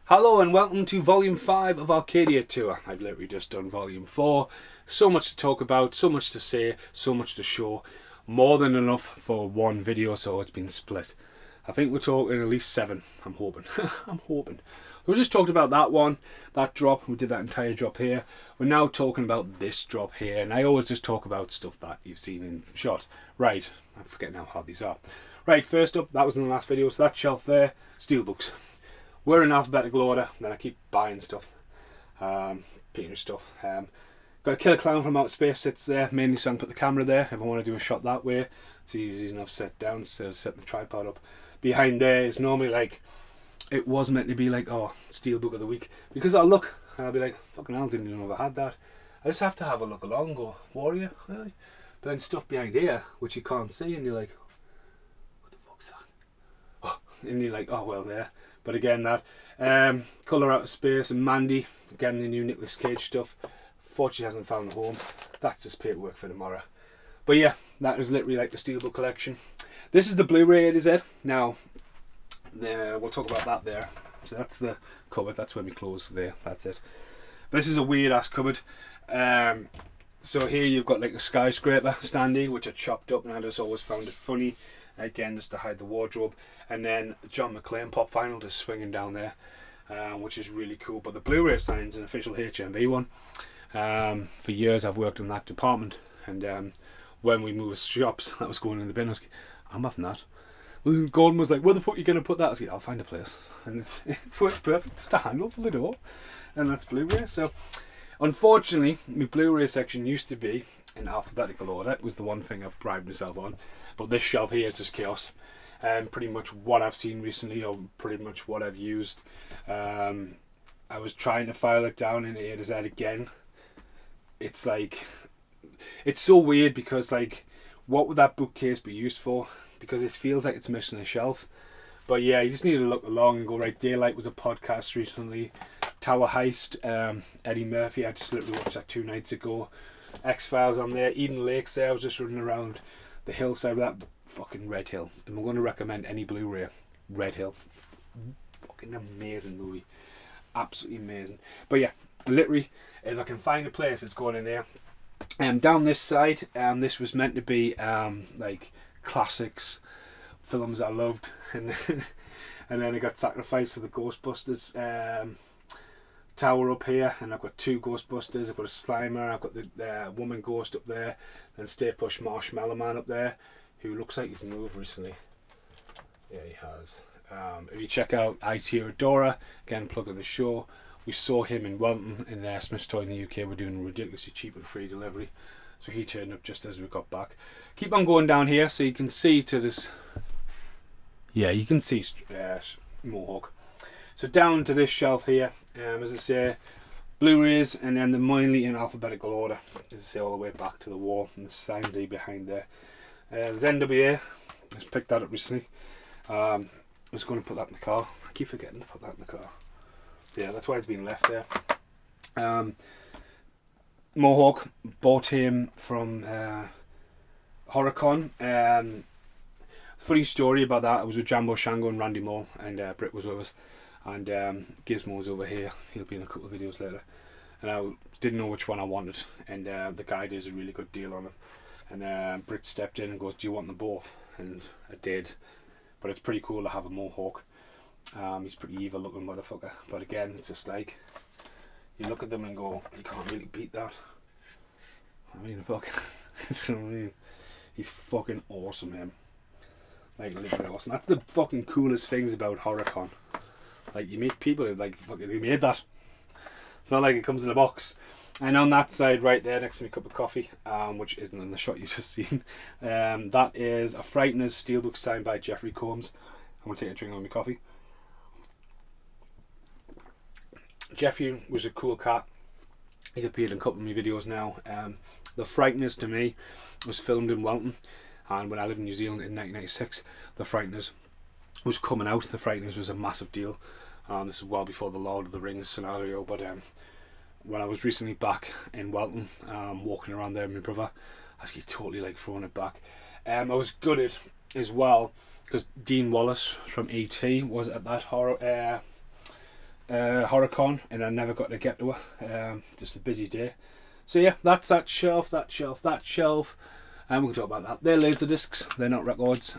Hello and welcome to Volume 5 of Arcadia Tour. I've literally just done Volume 4. So much to talk about, so much to say, so much to show. More than enough for one video, so it's been split. I think we're talking at least 7, I'm hoping. I'm hoping. We just talked about that one, that drop. We did that entire drop here. We're now talking about this drop here. And I always just talk about stuff that you've seen in shot. Right, I'm forgetting how hard these are. Right, first up, that was in the last video. So that shelf there, steelbooks. We're in alphabetical order, then I keep buying stuff, painting stuff. Got a Killer Clown from Outer Space sits there, mainly so I can put the camera there if I want to do a shot that way. It's easy enough set down, so set the tripod up. Behind there is normally like, it was meant to be like, oh, Steelbook of the Week. Because I'll look, and I'll be like, fucking hell, didn't even know I had that. I just have to have a look along and go, Warrior, really? But then stuff behind here, which you can't see, and you're like, what the fuck's that? Oh, and you're like, oh, well, there. But again, that Colour Out of Space and Mandy, again the new Nicolas Cage stuff. Fortunately hasn't found a home. That's just paperwork for tomorrow. But yeah, that is literally like the Steelbook collection. This is the Blu-ray A to Z. Now, we'll talk about that there. So that's the cupboard. That's when we close there. That's it. But this is a weird ass cupboard. So here you've got like a skyscraper standing, which I chopped up, and I just always found it funny. Again, just to hide the wardrobe. And then John McClane pop vinyl just swinging down there, which is really cool. But the Blu-ray sign's an official HMV one. For years I've worked in that department, and when we moved shops, that was going in the bin. I was like, I'm having that. Well, Gordon was like, where the fuck are you going to put that? I was like, I'll find a place. And it works perfect. It's the handle for the door. And that's Blu-ray. So, unfortunately, my Blu-ray section used to be in alphabetical order. It was the one thing I prided myself on. But this shelf here is just chaos. And pretty much what I've seen recently, or pretty much what I've used. I was trying to file it down in A to Z again. It's like, it's so weird because like, what would that bookcase be used for? Because it feels like it's missing a shelf. But yeah, you just need to look along and go, right, Daylight was a podcast recently. Tower Heist, Eddie Murphy, I just literally watched that 2 nights ago. X-Files on there, Eden Lakes there, I was just running around the hillside with that fucking Red Hill. And we're going to recommend any Blu-ray, Red Hill. Fucking amazing movie. Absolutely amazing. But yeah, literally, if I can find a place, it's going in there. Down this side, this was meant to be like classics, films I loved, and then it got sacrificed to the Ghostbusters tower up here, and I've got 2 Ghostbusters. I've got a Slimer, I've got the woman ghost up there, then Stave Push Marshmallow Man up there, who looks like he's moved recently. Yeah, he has. If you check out IT Dora, again plugging the show, we saw him in Wellington in Smith's Toy in the UK. We're doing ridiculously cheap and free delivery, so he turned up just as we got back. Keep on going down here so you can see to this. Yeah, you can see Mohawk. So down to this shelf here, as I say, Blu-rays, and then the mainly in alphabetical order, as I say, all the way back to the wall, and the sign D behind there. There's NWA. I just picked that up recently. I was going to put that in the car. I keep forgetting to put that in the car. Yeah, that's why it's been left there. Mohawk, bought him from HorrorCon. Funny story about that. I was with Jambo Shango and Randy Moore, and Britt was with us, and Gizmo's over here. He'll be in a couple of videos later. And I didn't know which one I wanted, and the guy does a really good deal on them. And Britt stepped in and goes, "Do you want them both?" And I did. But it's pretty cool to have a Mohawk. He's pretty evil looking motherfucker. But again, it's just like, you look at them and go, you can't really beat that. I mean, fuck. You know what I mean? He's fucking awesome, him. Like, literally awesome. That's the fucking coolest things about HorrorCon. Like, you meet people who, like, fucking, who made that. It's not like it comes in a box. And on that side right there, next to my cup of coffee, which isn't in the shot you've just seen, that is a Frighteners Steelbook signed by Jeffrey Combs. I'm going to take a drink on my coffee. Jeffrey was a cool cat. He's appeared in a couple of my videos now. The Frighteners, to me, was filmed in Wellington, and when I lived in New Zealand in 1996, The Frighteners was coming out. The Frighteners was a massive deal. This is well before the Lord of the Rings scenario, but when I was recently back in Wellington, walking around there with my brother, I was totally like throwing it back. I was gutted as well because Dean Wallace from E.T. was at that horror HorrorCon, and I never got to get to her. Just a busy day. So yeah, that's that shelf, that shelf, that shelf. And we'll talk about that. They're laser discs, they're not records.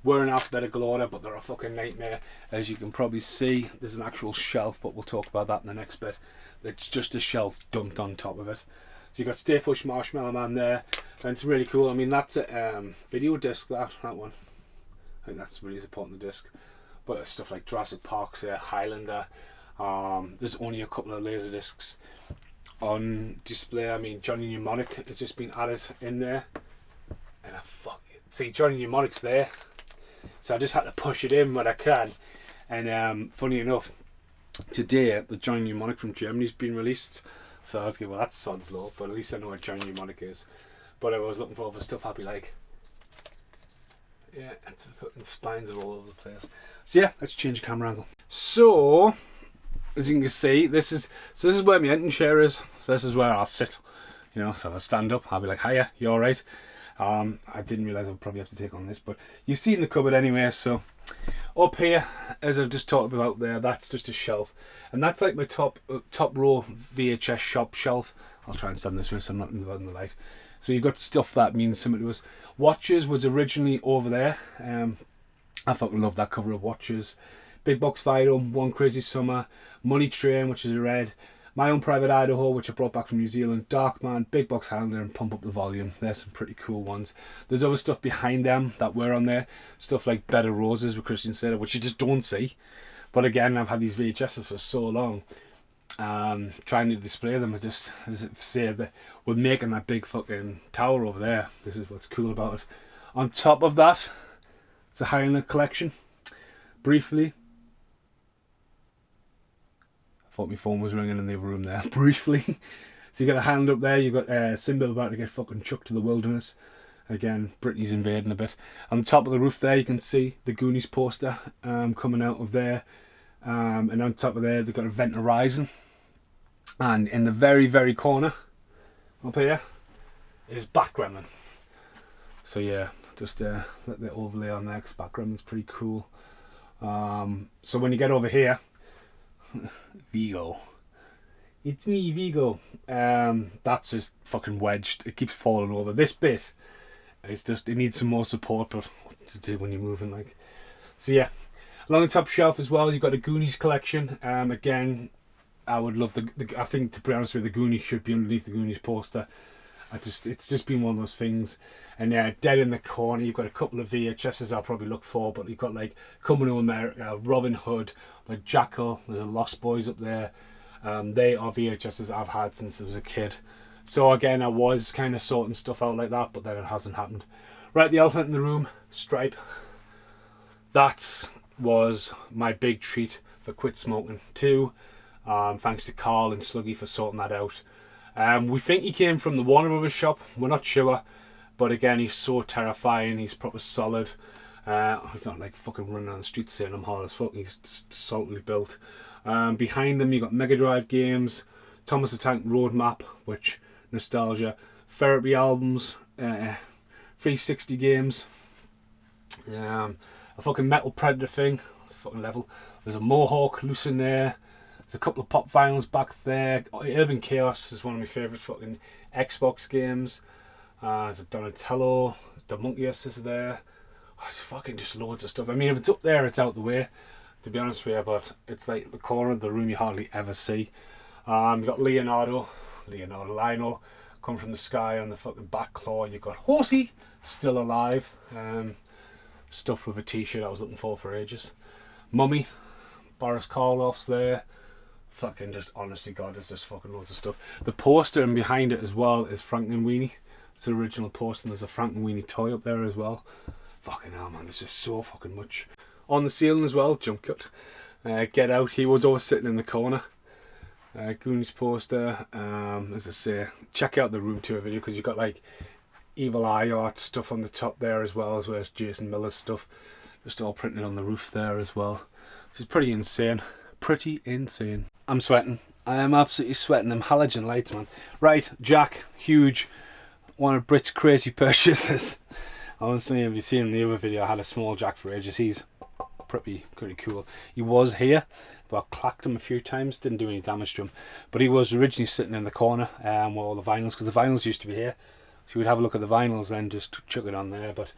We're in alphabetical order, but they're a fucking nightmare. As you can probably see, there's an actual shelf, but we'll talk about that in the next bit. It's just a shelf dumped on top of it. So you've got Stay Push Marshmallow Man there, and it's really cool. I mean, that's a video disc, that one. I think that's really supporting the disc. But stuff like Jurassic Park's there, Highlander. There's only a couple of laser discs on display. I mean, Johnny Mnemonic has just been added in there, and see, Johnny Mnemonic's there, so I just had to push it in when I can. And funny enough, today the Johnny Mnemonic from Germany's been released, so I was going, well, that's sod's law, but at least I know what Johnny Mnemonic is. But I was looking for other stuff I'd be like, yeah, and the fucking spines are all over the place. So yeah, let's change the camera angle. So as you can see, this is where my editing chair is. So this is where I'll sit. You know, so if I stand up, I'll be like, hiya, you alright? I didn't realise I would probably have to take on this, but you've seen the cupboard anyway. So up here, as I've just talked about there, that's just a shelf, and that's like my top row VHS shop shelf. I'll try and stand this way so I'm not in the light. So you've got stuff that means something to us. Watches was originally over there. I fucking love that cover of Watches. Big Box Fido, One Crazy Summer, Money Train, which is a red, My Own Private Idaho, which I brought back from New Zealand, Darkman, Big Box Highlander, and Pump Up the Volume. There's some pretty cool ones. There's other stuff behind them that were on there. Stuff like Bed of Roses with Christian Slater, which you just don't see. But again, I've had these VHSs for so long. Trying to display them, I just, as if say that we're making that big fucking tower over there. This is what's cool about it. On top of that, it's a Highlander collection. Briefly, I thought my phone was ringing in the other room there. Briefly. So you got a hand up there, you've got Simba about to get fucking chucked to the wilderness. Again, Britney's invading a bit. On top of the roof there, you can see the Goonies poster coming out of there. And on top of there, they've got Event Horizon. And in the very, very corner, up here, is Backgammon. So yeah, just let the overlay on there, because Backgammon's pretty cool. So when you get over here, Vigo. It's me, Vigo. That's just fucking wedged. It keeps falling over. This bit, it's just, it needs some more support, but what to do when you're moving, like. So yeah, along the top shelf as well, you've got a Goonies collection. Again, I would love I think, to be honest with you, the Goonies should be underneath the Goonies poster. It's just been one of those things. And dead in the corner, you've got a couple of VHSs I'll probably look for, but you've got like Coming to America, Robin Hood, the Jackal, there's a Lost Boys up there. They are VHSs I've had since I was a kid. So again, I was kind of sorting stuff out like that, but then it hasn't happened. Right, the elephant in the room, Stripe. That was my big treat for Quit Smoking too. Thanks to Carl and Sluggy for sorting that out. We think he came from the Warner Brothers shop, we're not sure, but again, he's so terrifying, he's proper solid. He's not like fucking running on the streets saying I'm hard as fuck, he's just solidly built. Behind them you got Mega Drive games, Thomas the Tank Roadmap, which, nostalgia, Therapy albums, 360 games, a fucking Metal Predator thing, fucking level. There's a Mohawk loose in there. There's a couple of pop vinyls back there. Urban Chaos is one of my favourite fucking Xbox games. There's a Donatello, Domunkius is there. Oh, it's fucking just loads of stuff. I mean, if it's up there, it's out the way, to be honest with you, but it's like the corner of the room you hardly ever see. You've got Lionel, Come From the Sky on the fucking back claw. You've got Horsey, still alive. Stuff with a t-shirt I was looking for ages. Mummy, Boris Karloff's there. Fucking just, honestly, God, there's just fucking loads of stuff. The poster and behind it as well is Frankenweenie. It's the original poster, and there's a Frankenweenie toy up there as well. Fucking hell, man, there's just so fucking much. On the ceiling as well, Jump Cut. Get Out, he was always sitting in the corner. Goonies poster. As I say, check out the room tour video, because you've got like Evil Eye art stuff on the top there as well, as well as Jason Miller's stuff. Just all printed on the roof there as well. This is pretty insane. Pretty insane. I'm sweating. I am absolutely sweating. Them halogen lights, man. Right, Jack, huge. One of Brit's crazy purchases. Honestly, if you've seen the other video, I had a small Jack for ages. He's pretty cool. He was here. well, clacked him a few times, didn't do any damage to him. But he was originally sitting in the corner where all the vinyls, because the vinyls used to be here. So we'd have a look at the vinyls then just chuck it on there. But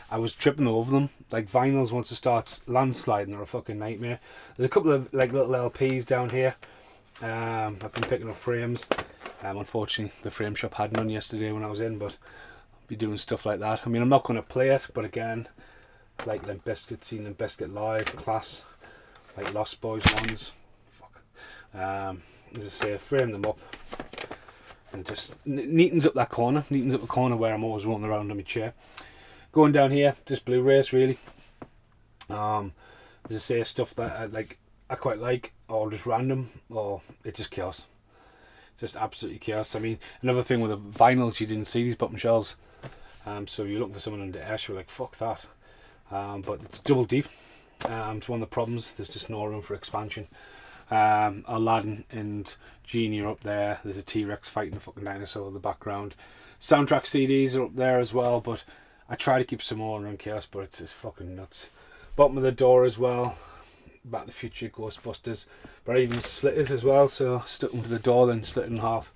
I was tripping over them. Like vinyls, once it starts landsliding, are a fucking nightmare. There's a couple of like little LPs down here. I've been picking up frames. Unfortunately, the frame shop had none yesterday when I was in, but I'll be doing stuff like that. I mean, I'm not going to play it, but again, like Limp Bizkit, seen Limp Bizkit live, class. Like Lost Boys ones. Fuck. As I say, frame them up. And just neatens up that corner. Neatens up the corner where I'm always rolling around on my chair. Going down here, just Blu-rays really. As I say, stuff that I quite like, or just random, or it's just chaos. It's just absolutely chaos. I mean, another thing with the vinyls, you didn't see these bottom shelves. So if you're looking for someone under Ash, you're like, fuck that. But it's double deep. It's one of the problems. There's just no room for expansion. Aladdin and Genie are up there. There's a T-Rex fighting a fucking dinosaur in the background. Soundtrack CDs are up there as well, but I try to keep some order and chaos, but it's just fucking nuts. Bottom of the door as well. Back to the Future, Ghostbusters. But I even slit it as well, so I stuck them to the door, then slit it in half.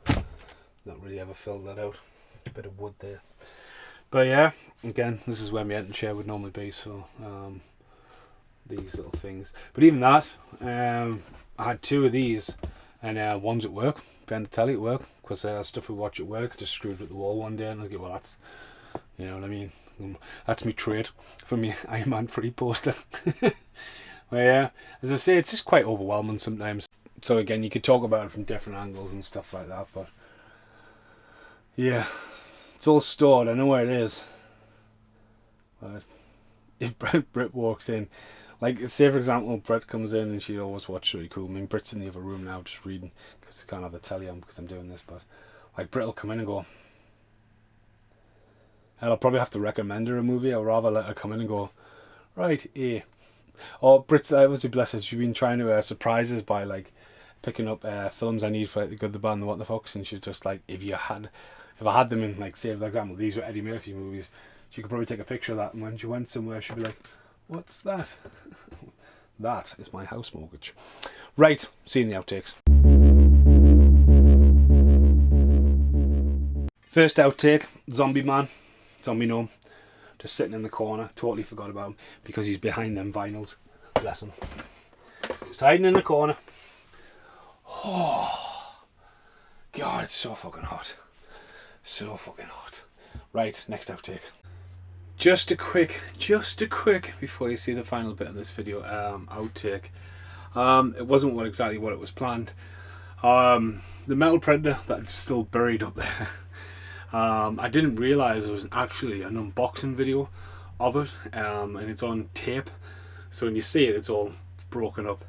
Not really ever filled that out. A bit of wood there. But yeah, again, this is where my editing chair would normally be, so these little things. But even that, I had two of these, and one's at work, behind the telly at work, because stuff we watch at work, just screwed at the wall one day, and I was like, well, that's, you know what I mean, that's me trade for me Iron Man 3 poster. Well, yeah, as I say, it's just quite overwhelming sometimes. So again, you could talk about it from different angles and stuff like that, but yeah, it's all stored, I know where it is. But if Brit walks in, like say for example Brit comes in and she always watches really cool. I mean, Brit's in the other room now just reading because I can't have the telly on because I'm doing this, but like Brit will come in and go, and I'll probably have to recommend her a movie. I'll rather let her come in and go, right, or Brit's obviously bless her, she's been trying to surprise us by like picking up films I need for like The Good, the Bad and the What the Fox, and she's just like, if I had them in, like say for example these were Eddie Murphy movies, she could probably take a picture of that, and when she went somewhere she'd be like, what's that? That is my house mortgage. Right, see you in the outtakes. First outtake, Zombie Man, Zombie Gnome, just sitting in the corner, totally forgot about him because he's behind them vinyls, bless him. Just hiding in the corner. Oh, God, it's so fucking hot. So fucking hot. Right, next outtake. Just a quick, before you see the final bit of this video, outtake. It wasn't exactly what it was planned. The Metal Predator that's still buried up there. I didn't realise it was actually an unboxing video of it, and it's on tape. So when you see it, it's all broken up.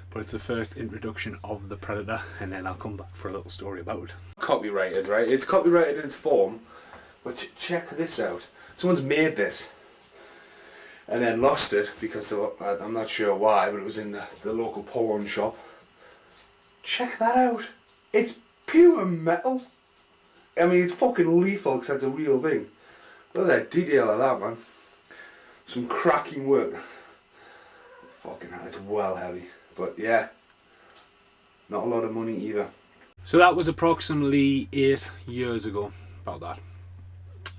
But it's the first introduction of the Predator, and then I'll come back for a little story about it. Copyrighted, right? It's copyrighted in its form, but check this out. Someone's made this and then lost it because I'm not sure why, but it was in the local pawn shop. Check that out. It's pure metal. I mean, it's fucking lethal because that's a real thing. Look at that detail of that, man. Some cracking work. Fucking hell, it's well heavy. But yeah, not a lot of money either. So that was approximately 8 years ago, about that.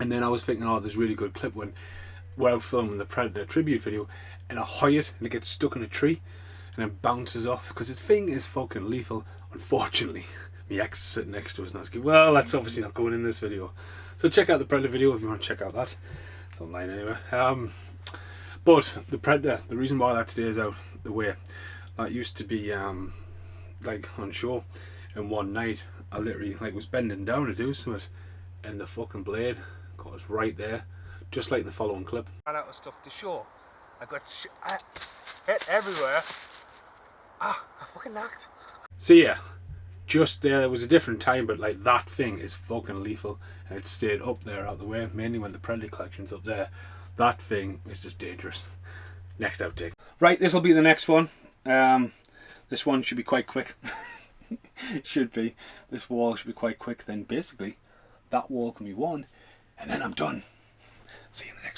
And then I was thinking, oh, there's a really good clip when we're out filming the Predator tribute video, and I hide it and it gets stuck in a tree and then bounces off because the thing is fucking lethal. Unfortunately, my ex is sitting next to us and I was like, well, that's obviously not going in this video. So check out the Predator video if you want to check out that. It's online anyway. But the Predator, the reason why that stays out the way, that used to be like on show, and one night I literally was bending down to do something and the fucking blade got us right there, just like the following clip. Ran out of stuff to show. I got hit everywhere. I fucking knocked. So yeah, just there was a different time, but like that thing is fucking lethal, and it stayed up there out the way, mainly when the Predator collection's up there. That thing is just dangerous. Next outtake. Right, this will be the next one. This one should be quite quick. Should be. This wall should be quite quick. Then basically, that wall can be won, and then I'm done. See you in the next one.